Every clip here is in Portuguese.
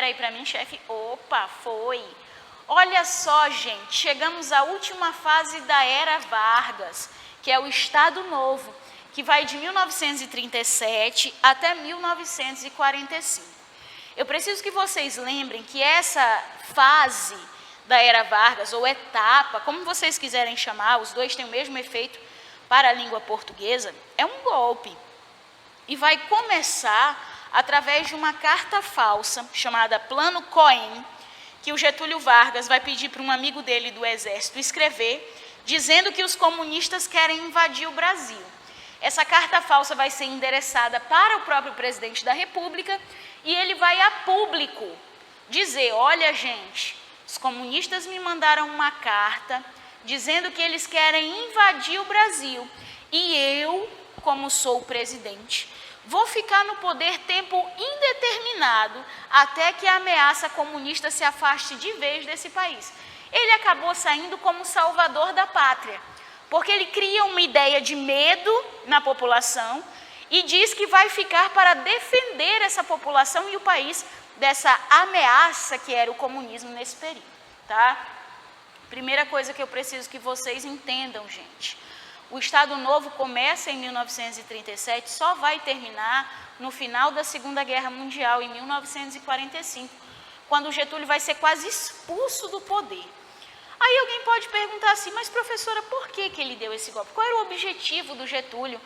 libera aí para mim, chefe. Opa, foi. Olha só, gente, chegamos à última fase da Era Vargas, que é o Estado Novo, que vai de 1937 até 1945. Eu preciso que vocês lembrem que essa fase da Era Vargas, ou etapa, como vocês quiserem chamar, os dois têm o mesmo efeito para a língua portuguesa, é um golpe. E vai começar através de uma carta falsa, chamada Plano Cohen, que o Getúlio Vargas vai pedir para um amigo dele do Exército escrever, dizendo que os comunistas querem invadir o Brasil. Essa carta falsa vai ser endereçada para o próprio presidente da República e ele vai a público dizer, olha gente, os comunistas me mandaram uma carta dizendo que eles querem invadir o Brasil e eu, como sou o presidente, vou ficar no poder tempo indeterminado até que a ameaça comunista se afaste de vez desse país. Ele acabou saindo como salvador da pátria, porque ele cria uma ideia de medo na população e diz que vai ficar para defender essa população e o país dessa ameaça que era o comunismo nesse período, tá? Primeira coisa que eu preciso que vocês entendam, gente. O Estado Novo começa em 1937, só vai terminar no final da Segunda Guerra Mundial, em 1945, quando o Getúlio vai ser quase expulso do poder. Aí alguém pode perguntar assim, mas professora, por que ele deu esse golpe? Qual era o objetivo do Getúlio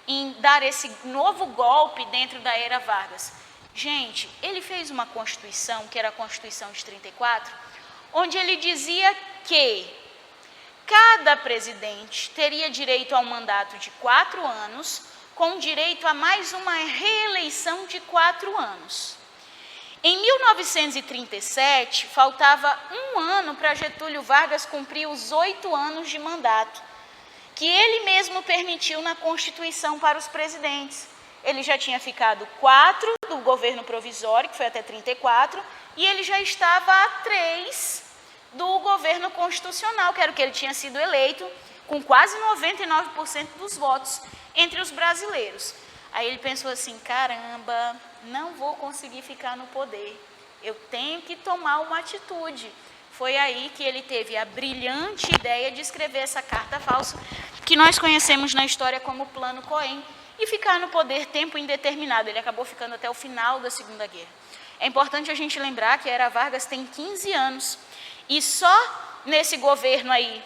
em dar esse novo golpe dentro da Era Vargas? Gente, ele fez uma Constituição, que era a Constituição de 34, onde ele dizia que cada presidente teria direito a um mandato de 4 anos, com direito a mais uma reeleição de 4 anos. Em 1937, faltava um ano para Getúlio Vargas cumprir os 8 anos de mandato, que ele mesmo permitiu na Constituição para os presidentes. Ele já tinha ficado 4 do governo provisório, que foi até 34, e ele já estava a 3 do governo constitucional, que era o que ele tinha sido eleito, com quase 99% dos votos entre os brasileiros. Aí ele pensou assim, caramba, não vou conseguir ficar no poder, eu tenho que tomar uma atitude. Foi aí que ele teve a brilhante ideia de escrever essa carta falsa, que nós conhecemos na história como Plano Cohen, e ficar no poder tempo indeterminado. Ele acabou ficando até o final da Segunda Guerra. É importante a gente lembrar que a Era Vargas tem 15 anos, e só nesse governo aí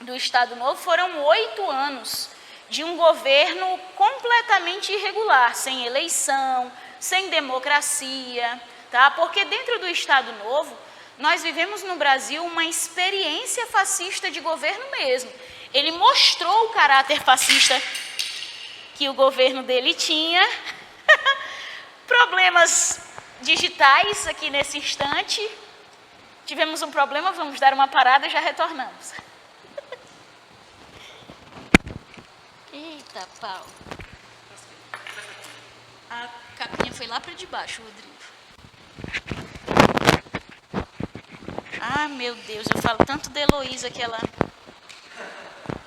do Estado Novo foram 8 anos de um governo completamente irregular, sem eleição, sem democracia, tá? Porque dentro do Estado Novo, nós vivemos no Brasil uma experiência fascista de governo mesmo. Ele mostrou o caráter fascista que o governo dele tinha. Problemas digitais aqui nesse instante. Tivemos um problema, vamos dar uma parada e já retornamos. Eita, pau. A capinha foi lá para debaixo, Rodrigo. Ah, meu Deus, eu falo tanto da Heloísa,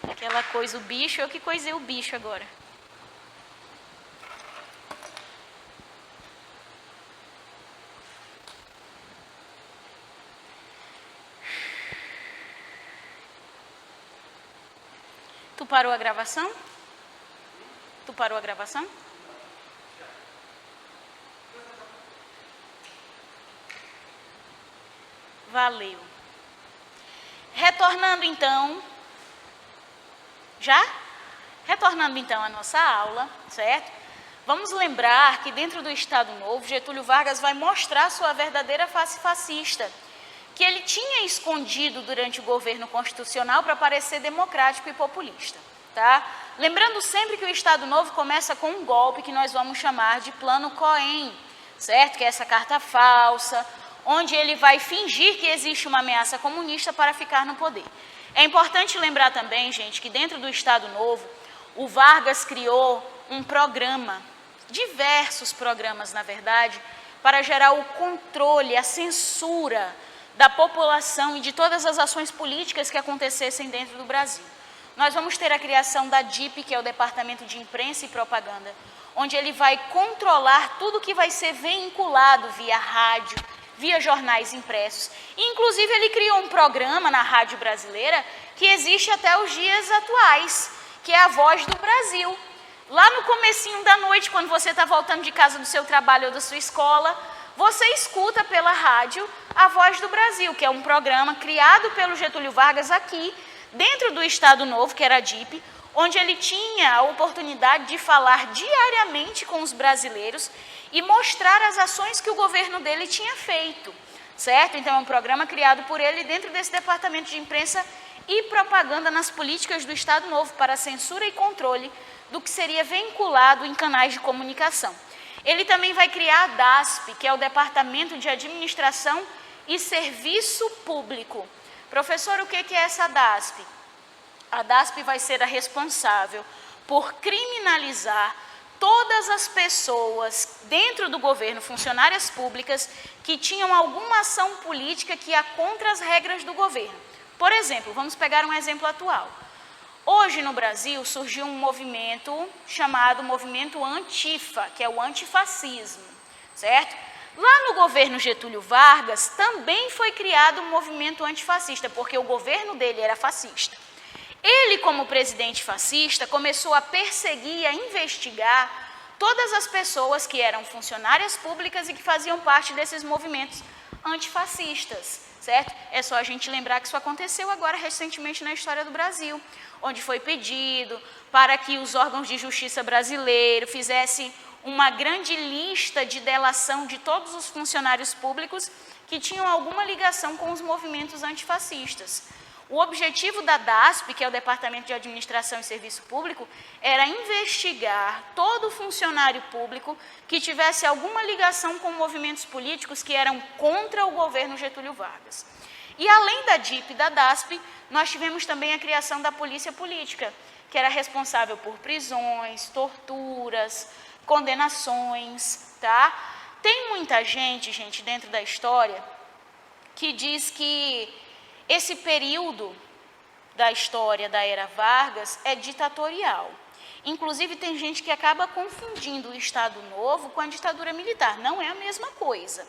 aquela coisa, o bicho, eu que coisei o bicho agora. Tu parou a gravação? Tu parou a gravação? Valeu. Retornando então, já? Retornando então à nossa aula, certo? Vamos lembrar que dentro do Estado Novo, Getúlio Vargas vai mostrar sua verdadeira face fascista, que ele tinha escondido durante o governo constitucional para parecer democrático e populista, tá? Lembrando sempre que o Estado Novo começa com um golpe que nós vamos chamar de Plano Cohen, certo? Que é essa carta falsa, onde ele vai fingir que existe uma ameaça comunista para ficar no poder. É importante lembrar também, gente, que dentro do Estado Novo, o Vargas criou um programa, diversos programas, na verdade, para gerar o controle, a censura da população e de todas as ações políticas que acontecessem dentro do Brasil. Nós vamos ter a criação da DIP, que é o Departamento de Imprensa e Propaganda, onde ele vai controlar tudo que vai ser vinculado via rádio, via jornais impressos. E, inclusive, ele criou um programa na rádio brasileira que existe até os dias atuais, que é a Voz do Brasil. Lá no comecinho da noite, quando você está voltando de casa do seu trabalho ou da sua escola, você escuta pela rádio a Voz do Brasil, que é um programa criado pelo Getúlio Vargas aqui, dentro do Estado Novo, que era a DIP, onde ele tinha a oportunidade de falar diariamente com os brasileiros e mostrar as ações que o governo dele tinha feito, certo? Então, é um programa criado por ele dentro desse departamento de imprensa e propaganda nas políticas do Estado Novo para censura e controle do que seria vinculado em canais de comunicação. Ele também vai criar a DASP, que é o Departamento de Administração e Serviço Público. Professor, o que é essa DASP? A DASP vai ser a responsável por criminalizar todas as pessoas dentro do governo, funcionárias públicas, que tinham alguma ação política que ia contra as regras do governo. Por exemplo, vamos pegar um exemplo atual. Hoje no Brasil surgiu um movimento chamado Movimento Antifa, que é o antifascismo, certo? Lá no governo Getúlio Vargas também foi criado um movimento antifascista, porque o governo dele era fascista. Ele, como presidente fascista, começou a perseguir e a investigar todas as pessoas que eram funcionárias públicas e que faziam parte desses movimentos antifascistas, certo? É só a gente lembrar que isso aconteceu agora recentemente na história do Brasil, onde foi pedido para que os órgãos de justiça brasileiros fizessem uma grande lista de delação de todos os funcionários públicos que tinham alguma ligação com os movimentos antifascistas. O objetivo da DASP, que é o Departamento de Administração e Serviço Público, era investigar todo funcionário público que tivesse alguma ligação com movimentos políticos que eram contra o governo Getúlio Vargas. E além da DIP e da DASP, nós tivemos também a criação da Polícia Política, que era responsável por prisões, torturas, condenações, tá? Tem muita gente dentro da história que diz que esse período da história da era Vargas é ditatorial. Inclusive, tem gente que acaba confundindo o Estado Novo com a ditadura militar. Não é a mesma coisa.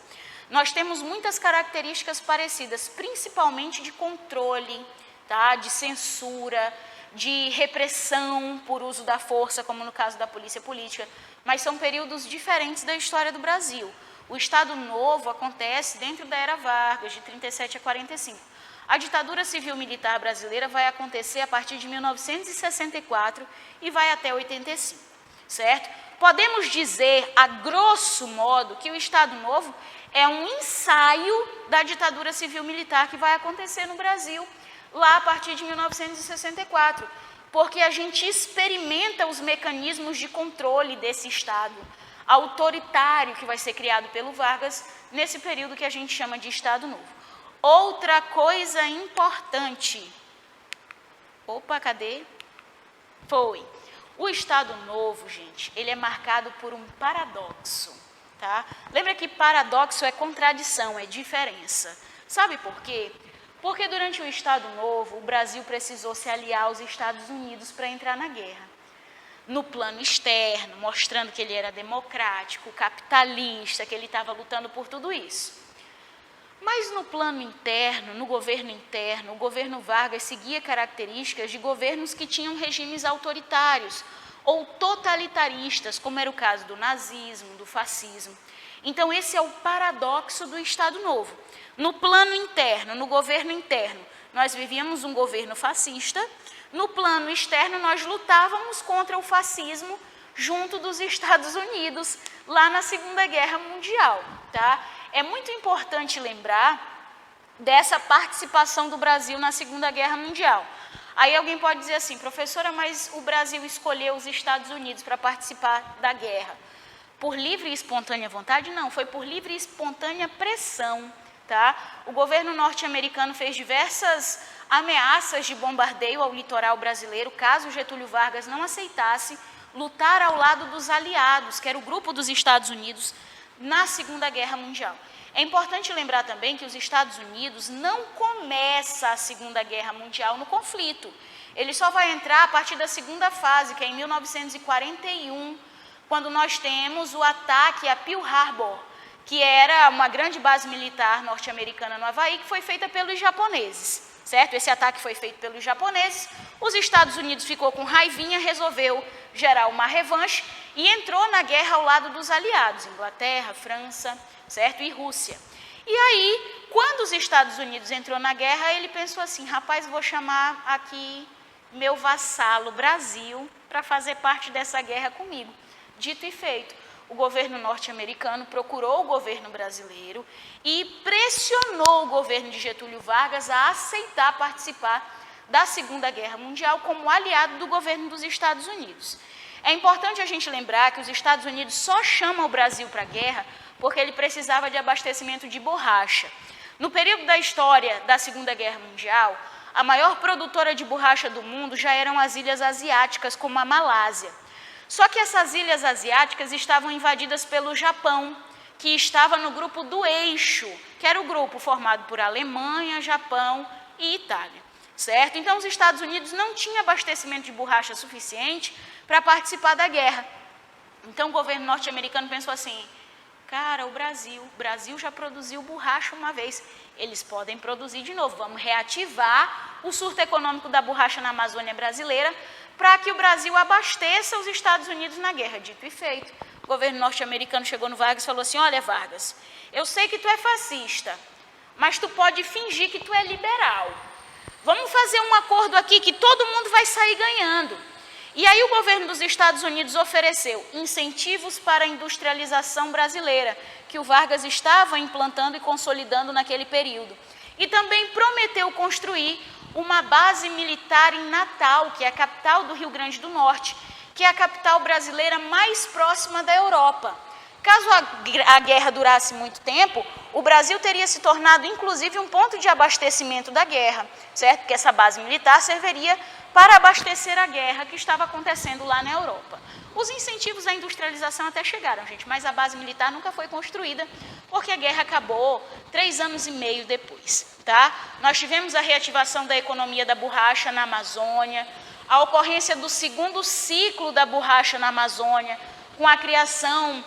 Nós temos muitas características parecidas, principalmente de controle, tá? De censura, de repressão por uso da força, como no caso da polícia política, mas são períodos diferentes da história do Brasil. O Estado Novo acontece dentro da era Vargas, de 37 a 45. A ditadura civil-militar brasileira vai acontecer a partir de 1964 e vai até 85, certo? Podemos dizer, a grosso modo, que o Estado Novo é um ensaio da ditadura civil-militar que vai acontecer no Brasil lá a partir de 1964, porque a gente experimenta os mecanismos de controle desse Estado autoritário que vai ser criado pelo Vargas nesse período que a gente chama de Estado Novo. Outra coisa importante. Opa, cadê? Foi. O Estado Novo, gente, ele é marcado por um paradoxo, tá? Lembra que paradoxo é contradição, é diferença. Sabe por quê? Porque durante o Estado Novo, o Brasil precisou se aliar aos Estados Unidos para entrar na guerra. No plano externo, mostrando que ele era democrático, capitalista, que ele estava lutando por tudo isso. Mas no plano interno, no governo interno, o governo Vargas seguia características de governos que tinham regimes autoritários ou totalitaristas, como era o caso do nazismo, do fascismo. Então, esse é o paradoxo do Estado Novo. No plano interno, no governo interno, nós vivíamos um governo fascista. No plano externo, nós lutávamos contra o fascismo junto dos Estados Unidos, lá na Segunda Guerra Mundial, tá? É muito importante lembrar dessa participação do Brasil na Segunda Guerra Mundial. Aí alguém pode dizer assim, professora, mas o Brasil escolheu os Estados Unidos para participar da guerra. Por livre e espontânea vontade? Não, foi por livre e espontânea pressão, tá? O governo norte-americano fez diversas ameaças de bombardeio ao litoral brasileiro, caso Getúlio Vargas não aceitasse lutar ao lado dos aliados, que era o grupo dos Estados Unidos, na Segunda Guerra Mundial. É importante lembrar também que os Estados Unidos não começa a Segunda Guerra Mundial no conflito. Ele só vai entrar a partir da segunda fase, que é em 1941, quando nós temos o ataque a Pearl Harbor, que era uma grande base militar norte-americana no Havaí, que foi feita pelos japoneses, certo? Esse ataque foi feito pelos japoneses, os Estados Unidos ficou com raivinha, resolveu gerar uma revanche e entrou na guerra ao lado dos aliados, Inglaterra, França, certo? E Rússia. E aí, quando os Estados Unidos entrou na guerra, ele pensou assim, rapaz, vou chamar aqui meu vassalo Brasil para fazer parte dessa guerra comigo. Dito e feito, o governo norte-americano procurou o governo brasileiro e pressionou o governo de Getúlio Vargas a aceitar participar da Segunda Guerra Mundial como aliado do governo dos Estados Unidos. É importante a gente lembrar que os Estados Unidos só chamam o Brasil para a guerra porque ele precisava de abastecimento de borracha. No período da história da Segunda Guerra Mundial, a maior produtora de borracha do mundo já eram as ilhas asiáticas, como a Malásia. Só que essas ilhas asiáticas estavam invadidas pelo Japão, que estava no grupo do Eixo, que era o grupo formado por Alemanha, Japão e Itália, certo? Então, os Estados Unidos não tinham abastecimento de borracha suficiente para participar da guerra. Então, o governo norte-americano pensou assim, cara, o Brasil já produziu borracha uma vez, eles podem produzir de novo, vamos reativar o surto econômico da borracha na Amazônia brasileira para que o Brasil abasteça os Estados Unidos na guerra. Dito e feito, o governo norte-americano chegou no Vargas e falou assim, olha Vargas, eu sei que tu é fascista, mas tu pode fingir que tu é liberal. Vamos fazer um acordo aqui que todo mundo vai sair ganhando. E aí o governo dos Estados Unidos ofereceu incentivos para a industrialização brasileira, que o Vargas estava implantando e consolidando naquele período. E também prometeu construir uma base militar em Natal, que é a capital do Rio Grande do Norte, que é a capital brasileira mais próxima da Europa. Caso a guerra durasse muito tempo, o Brasil teria se tornado, inclusive, um ponto de abastecimento da guerra, certo? Porque essa base militar serviria para abastecer a guerra que estava acontecendo lá na Europa. Os incentivos à industrialização até chegaram, gente, mas a base militar nunca foi construída, porque a guerra acabou 3 anos e meio depois, tá? Nós tivemos a reativação da economia da borracha na Amazônia, a ocorrência do segundo ciclo da borracha na Amazônia, com a criação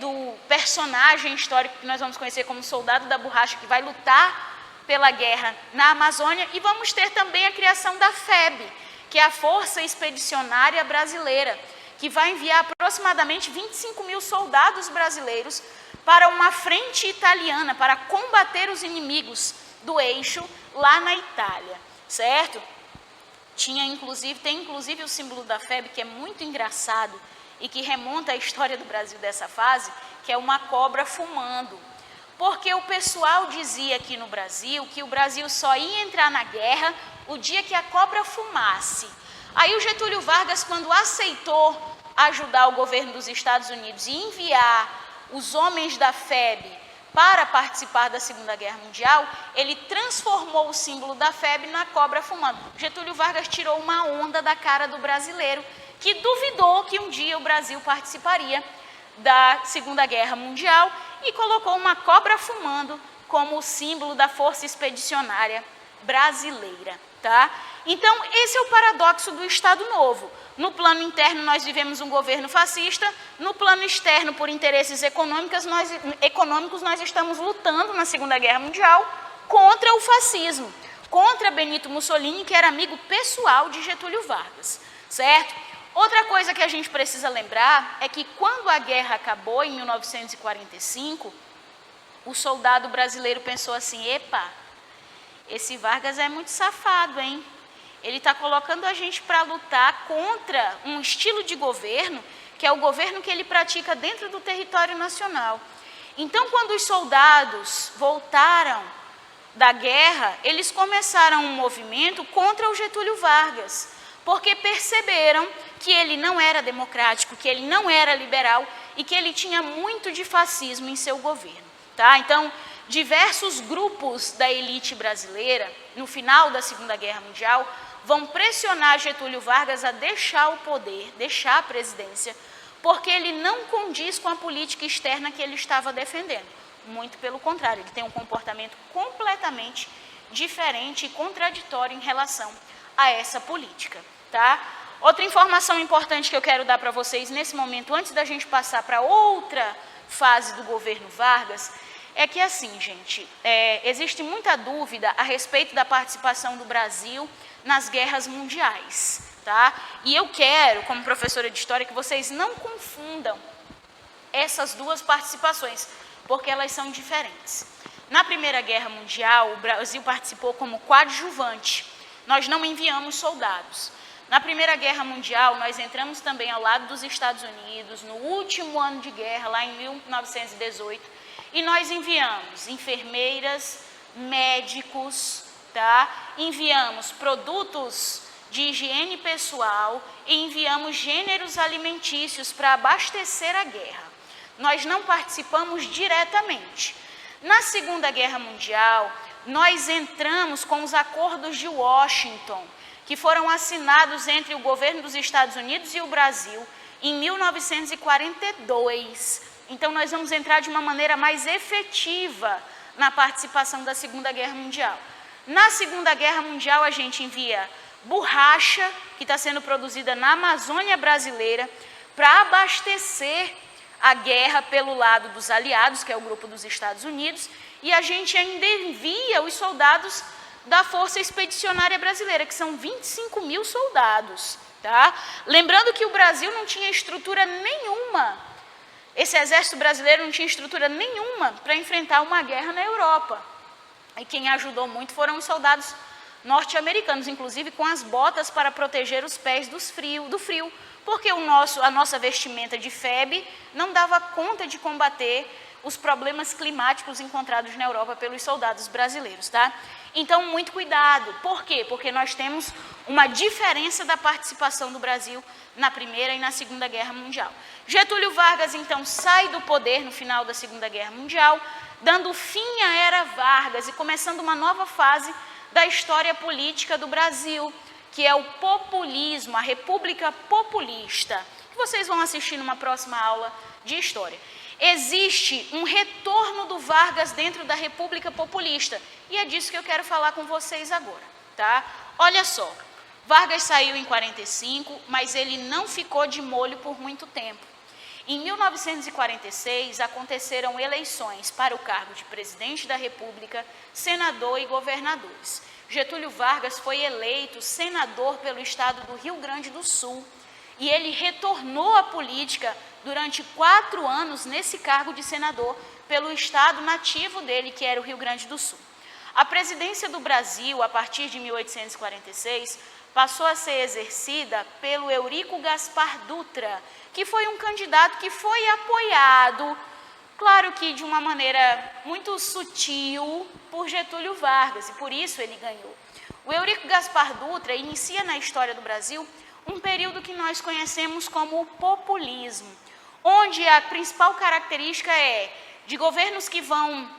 do personagem histórico que nós vamos conhecer como soldado da borracha, que vai lutar pela guerra na Amazônia, e vamos ter também a criação da FEB, que é a Força Expedicionária Brasileira, que vai enviar aproximadamente 25 mil soldados brasileiros para uma frente italiana, para combater os inimigos do Eixo lá na Itália, certo? Tem inclusive o símbolo da FEB, que é muito engraçado e que remonta à história do Brasil dessa fase, que é uma cobra fumando. Porque o pessoal dizia aqui no Brasil que o Brasil só ia entrar na guerra o dia que a cobra fumasse. Aí o Getúlio Vargas, quando aceitou ajudar o governo dos Estados Unidos e enviar os homens da FEB para participar da Segunda Guerra Mundial, ele transformou o símbolo da FEB na cobra fumando. Getúlio Vargas tirou uma onda da cara do brasileiro, que duvidou que um dia o Brasil participaria da Segunda Guerra Mundial e colocou uma cobra fumando como o símbolo da Força Expedicionária Brasileira, tá? Então, esse é o paradoxo do Estado Novo. No plano interno, nós vivemos um governo fascista, no plano externo, por interesses econômicos, nós estamos lutando na Segunda Guerra Mundial contra o fascismo, contra Benito Mussolini, que era amigo pessoal de Getúlio Vargas, certo? Outra coisa que a gente precisa lembrar é que quando a guerra acabou, em 1945, o soldado brasileiro pensou assim, epa, esse Vargas é muito safado, hein? Ele está colocando a gente para lutar contra um estilo de governo, que é o governo que ele pratica dentro do território nacional. Então, quando os soldados voltaram da guerra, eles começaram um movimento contra o Getúlio Vargas, porque perceberam que ele não era democrático, que ele não era liberal e que ele tinha muito de fascismo em seu governo, tá? Então, diversos grupos da elite brasileira, no final da Segunda Guerra Mundial, vão pressionar Getúlio Vargas a deixar o poder, deixar a presidência, porque ele não condiz com a política externa que ele estava defendendo. Muito pelo contrário, ele tem um comportamento completamente diferente e contraditório em relação a essa política, tá? Outra informação importante que eu quero dar para vocês nesse momento, antes da gente passar para outra fase do governo Vargas é que, assim, gente, existe muita dúvida a respeito da participação do Brasil nas guerras mundiais, tá? E eu quero, como professora de História, que vocês não confundam essas duas participações, porque elas são diferentes. Na Primeira Guerra Mundial, o Brasil participou como coadjuvante, nós não enviamos soldados. Na Primeira Guerra Mundial, nós entramos também ao lado dos Estados Unidos, no último ano de guerra, lá em 1918, e nós enviamos enfermeiras, médicos, tá? Enviamos produtos de higiene pessoal e enviamos gêneros alimentícios para abastecer a guerra. Nós não participamos diretamente. Na Segunda Guerra Mundial, nós entramos com os acordos de Washington, que foram assinados entre o governo dos Estados Unidos e o Brasil em 1942. Então, nós vamos entrar de uma maneira mais efetiva na participação da Segunda Guerra Mundial. Na Segunda Guerra Mundial, a gente envia borracha, que está sendo produzida na Amazônia brasileira, para abastecer a guerra pelo lado dos aliados, que é o grupo dos Estados Unidos, e a gente ainda envia os soldados da Força Expedicionária Brasileira, que são 25 mil soldados, tá? Lembrando que o Brasil não tinha estrutura nenhuma, esse exército brasileiro não tinha estrutura nenhuma para enfrentar uma guerra na Europa. E quem ajudou muito foram os soldados norte-americanos, inclusive com as botas para proteger os pés do frio, porque a nossa vestimenta de FEB não dava conta de combater os problemas climáticos encontrados na Europa pelos soldados brasileiros, tá? Então, muito cuidado. Por quê? Porque nós temos uma diferença da participação do Brasil na Primeira e na Segunda Guerra Mundial. Getúlio Vargas, então, sai do poder no final da Segunda Guerra Mundial, dando fim à Era Vargas e começando uma nova fase da história política do Brasil, que é o populismo, a República Populista, que vocês vão assistir numa próxima aula de História. Existe um retorno do Vargas dentro da República Populista, e é disso que eu quero falar com vocês agora, tá? Olha só, Vargas saiu em 45, mas ele não ficou de molho por muito tempo. Em 1946, aconteceram eleições para o cargo de presidente da República, senador e governadores. Getúlio Vargas foi eleito senador pelo estado do Rio Grande do Sul e ele retornou à política durante 4 anos nesse cargo de senador pelo estado nativo dele, que era o Rio Grande do Sul. A presidência do Brasil, a partir de 1846, passou a ser exercida pelo Eurico Gaspar Dutra, que foi um candidato que foi apoiado, claro que de uma maneira muito sutil, por Getúlio Vargas, e por isso ele ganhou. O Eurico Gaspar Dutra inicia na história do Brasil um período que nós conhecemos como o populismo, onde a principal característica é de governos que vão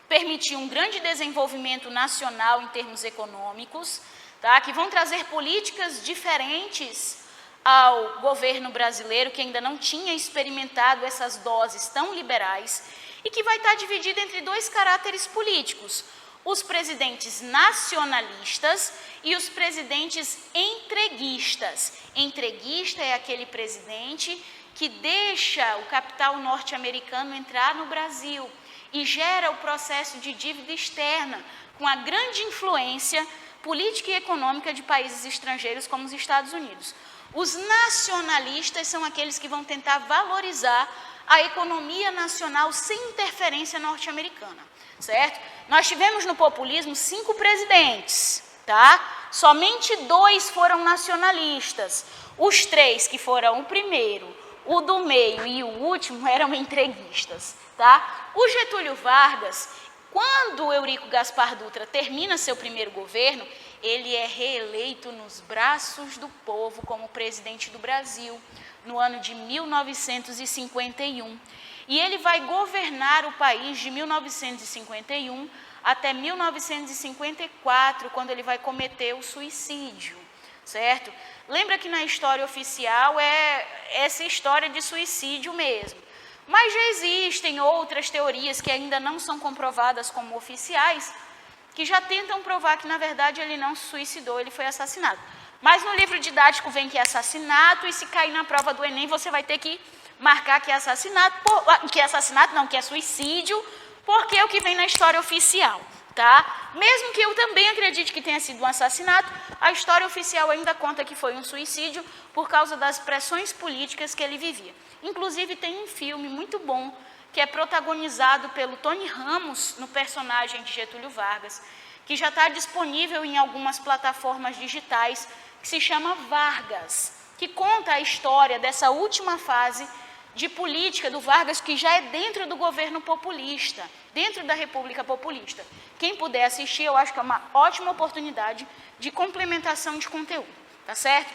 permitir um grande desenvolvimento nacional em termos econômicos, tá? Que vão trazer políticas diferentes ao governo brasileiro, que ainda não tinha experimentado essas doses tão liberais, e que vai estar dividido entre 2 caráteres políticos, os presidentes nacionalistas e os presidentes entreguistas. Entreguista é aquele presidente que deixa o capital norte-americano entrar no Brasil e gera o processo de dívida externa, com a grande influência política e econômica de países estrangeiros como os Estados Unidos. Os nacionalistas são aqueles que vão tentar valorizar a economia nacional sem interferência norte-americana, certo? Nós tivemos no populismo 5 presidentes, tá? Somente 2 foram nacionalistas. Os 3 que foram o primeiro, o do meio e o último eram entreguistas, tá? O Getúlio Vargas, quando o Eurico Gaspar Dutra termina seu primeiro governo, ele é reeleito nos braços do povo como presidente do Brasil, no ano de 1951. E ele vai governar o país de 1951 até 1954, quando ele vai cometer o suicídio, certo? Lembra que na história oficial é essa história de suicídio mesmo. Mas já existem outras teorias que ainda não são comprovadas como oficiais, que já tentam provar que, na verdade, ele não se suicidou, ele foi assassinado. Mas no livro didático vem que é assassinato, e se cair na prova do Enem, você vai ter que marcar que é assassinato, que é suicídio, porque é o que vem na história oficial, tá? Mesmo que eu também acredite que tenha sido um assassinato, a história oficial ainda conta que foi um suicídio por causa das pressões políticas que ele vivia. Inclusive tem um filme muito bom que é protagonizado pelo Tony Ramos no personagem de Getúlio Vargas, que já está disponível em algumas plataformas digitais, que se chama Vargas, que conta a história dessa última fase de política do Vargas, que já é dentro do governo populista, dentro da República Populista. Quem puder assistir, eu acho que é uma ótima oportunidade de complementação de conteúdo, tá certo?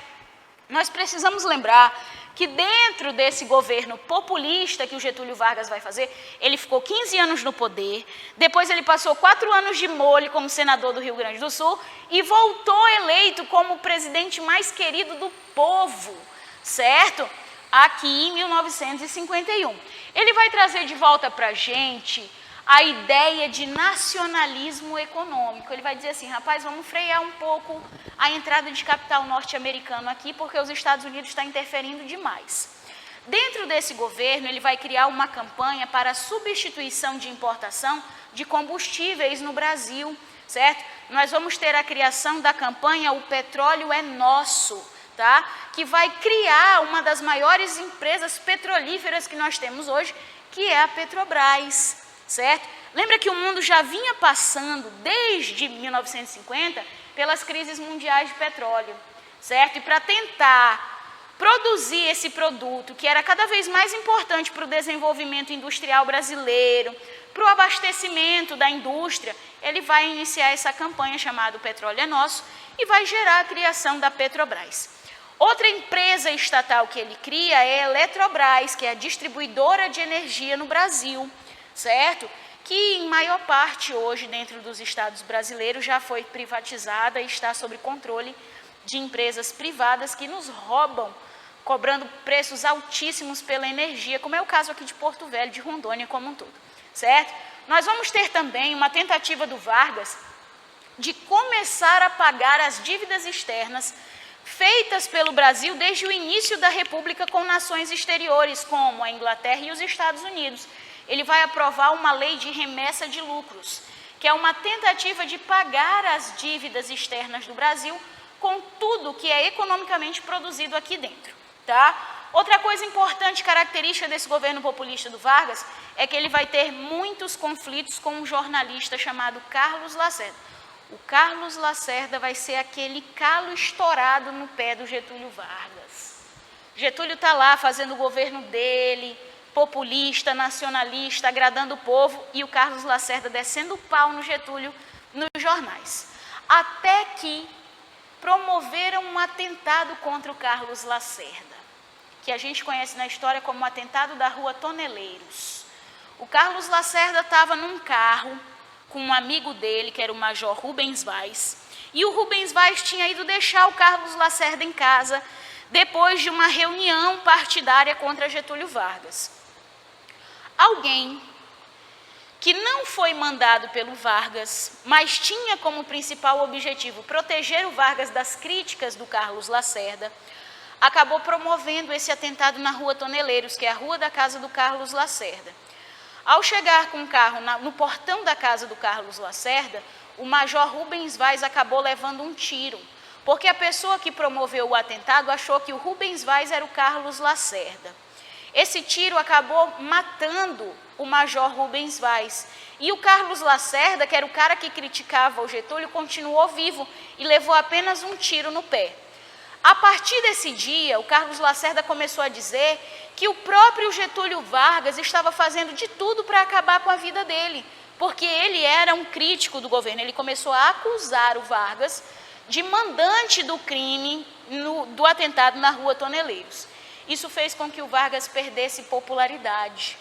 Nós precisamos lembrar que dentro desse governo populista que o Getúlio Vargas vai fazer, ele ficou 15 anos no poder, depois ele passou 4 anos de molho como senador do Rio Grande do Sul e voltou eleito como o presidente mais querido do povo, certo? Aqui em 1951. Ele vai trazer de volta para a gente a ideia de nacionalismo econômico. Ele vai dizer assim, rapaz, vamos frear um pouco a entrada de capital norte-americano aqui, porque os Estados Unidos estão interferindo demais. Dentro desse governo, ele vai criar uma campanha para a substituição de importação de combustíveis no Brasil, certo? Nós vamos ter a criação da campanha O Petróleo é Nosso, tá? Que vai criar uma das maiores empresas petrolíferas que nós temos hoje, que é a Petrobras, certo? Lembra que o mundo já vinha passando, desde 1950, pelas crises mundiais de petróleo, certo? E para tentar produzir esse produto, que era cada vez mais importante para o desenvolvimento industrial brasileiro, para o abastecimento da indústria, ele vai iniciar essa campanha chamada O Petróleo é Nosso e vai gerar a criação da Petrobras. Outra empresa estatal que ele cria é a Eletrobras, que é a distribuidora de energia no Brasil, certo? Que em maior parte hoje dentro dos estados brasileiros já foi privatizada e está sob controle de empresas privadas que nos roubam, cobrando preços altíssimos pela energia, como é o caso aqui de Porto Velho, de Rondônia como um todo, certo? Nós vamos ter também uma tentativa do Vargas de começar a pagar as dívidas externas feitas pelo Brasil desde o início da República com nações exteriores, como a Inglaterra e os Estados Unidos. Ele vai aprovar uma lei de remessa de lucros, que é uma tentativa de pagar as dívidas externas do Brasil com tudo que é economicamente produzido aqui dentro, tá? Outra coisa importante, característica desse governo populista do Vargas, é que ele vai ter muitos conflitos com um jornalista chamado Carlos Lacerda. O Carlos Lacerda vai ser aquele calo estourado no pé do Getúlio Vargas. Getúlio está lá fazendo o governo dele, populista, nacionalista, agradando o povo, e o Carlos Lacerda descendo o pau no Getúlio nos jornais. Até que promoveram um atentado contra o Carlos Lacerda, que a gente conhece na história como o atentado da Rua Toneleiros. O Carlos Lacerda estava num carro com um amigo dele, que era o Major Rubens Vaz, e o Rubens Vaz tinha ido deixar o Carlos Lacerda em casa depois de uma reunião partidária contra Getúlio Vargas. Alguém que não foi mandado pelo Vargas, mas tinha como principal objetivo proteger o Vargas das críticas do Carlos Lacerda, acabou promovendo esse atentado na Rua Toneleiros, que é a rua da casa do Carlos Lacerda. Ao chegar com o carro no portão da casa do Carlos Lacerda, o Major Rubens Vaz acabou levando um tiro, porque a pessoa que promoveu o atentado achou que o Rubens Vaz era o Carlos Lacerda. Esse tiro acabou matando o Major Rubens Vaz. E o Carlos Lacerda, que era o cara que criticava o Getúlio, continuou vivo e levou apenas um tiro no pé. A partir desse dia, o Carlos Lacerda começou a dizer que o próprio Getúlio Vargas estava fazendo de tudo para acabar com a vida dele, porque ele era um crítico do governo. Ele começou a acusar o Vargas de mandante do crime do atentado na Rua Toneleiros. Isso fez com que o Vargas perdesse popularidade.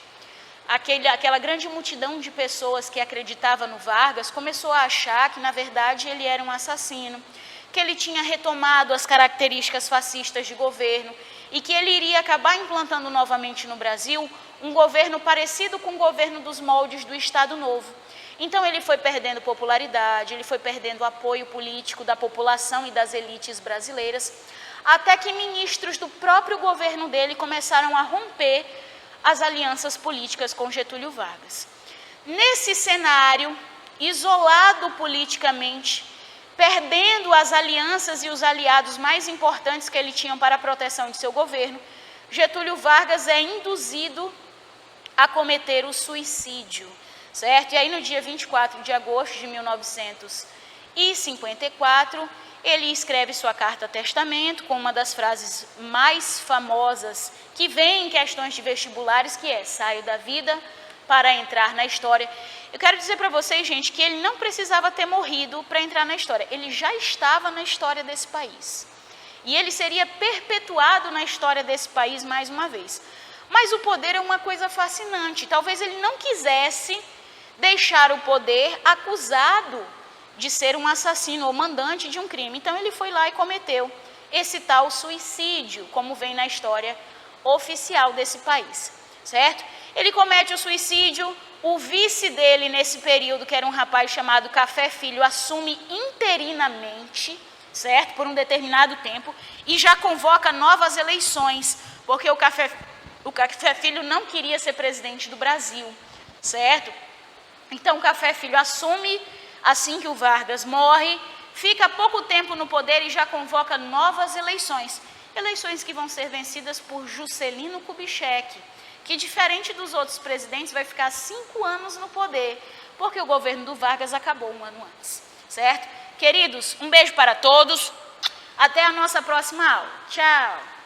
Aquela grande multidão de pessoas que acreditava no Vargas começou a achar que, na verdade, ele era um assassino, que ele tinha retomado as características fascistas de governo e que ele iria acabar implantando novamente no Brasil um governo parecido com o governo dos moldes do Estado Novo. Então ele foi perdendo popularidade, ele foi perdendo apoio político da população e das elites brasileiras, até que ministros do próprio governo dele começaram a romper as alianças políticas com Getúlio Vargas. Nesse cenário, isolado politicamente, perdendo as alianças e os aliados mais importantes que ele tinha para a proteção de seu governo, Getúlio Vargas é induzido a cometer o suicídio, certo? E aí no dia 24 de agosto de 1954, ele escreve sua carta-testamento com uma das frases mais famosas que vem em questões de vestibulares, que é: saio da vida para entrar na história. Eu quero dizer para vocês, gente, que ele não precisava ter morrido para entrar na história. Ele já estava na história desse país. E ele seria perpetuado na história desse país mais uma vez. Mas o poder é uma coisa fascinante. Talvez ele não quisesse deixar o poder acusado de ser um assassino ou mandante de um crime. Então ele foi lá e cometeu esse tal suicídio, como vem na história oficial desse país, certo? Ele comete o suicídio, o vice dele nesse período, que era um rapaz chamado Café Filho, assume interinamente, certo? Por um determinado tempo, e já convoca novas eleições, porque o Café Filho não queria ser presidente do Brasil, certo? Então o Café Filho assume assim que o Vargas morre, fica pouco tempo no poder e já convoca novas eleições. Eleições que vão ser vencidas por Juscelino Kubitschek, que, diferente dos outros presidentes, vai ficar 5 anos no poder, porque o governo do Vargas acabou 1 ano antes, certo? Queridos, um beijo para todos, até a nossa próxima aula. Tchau!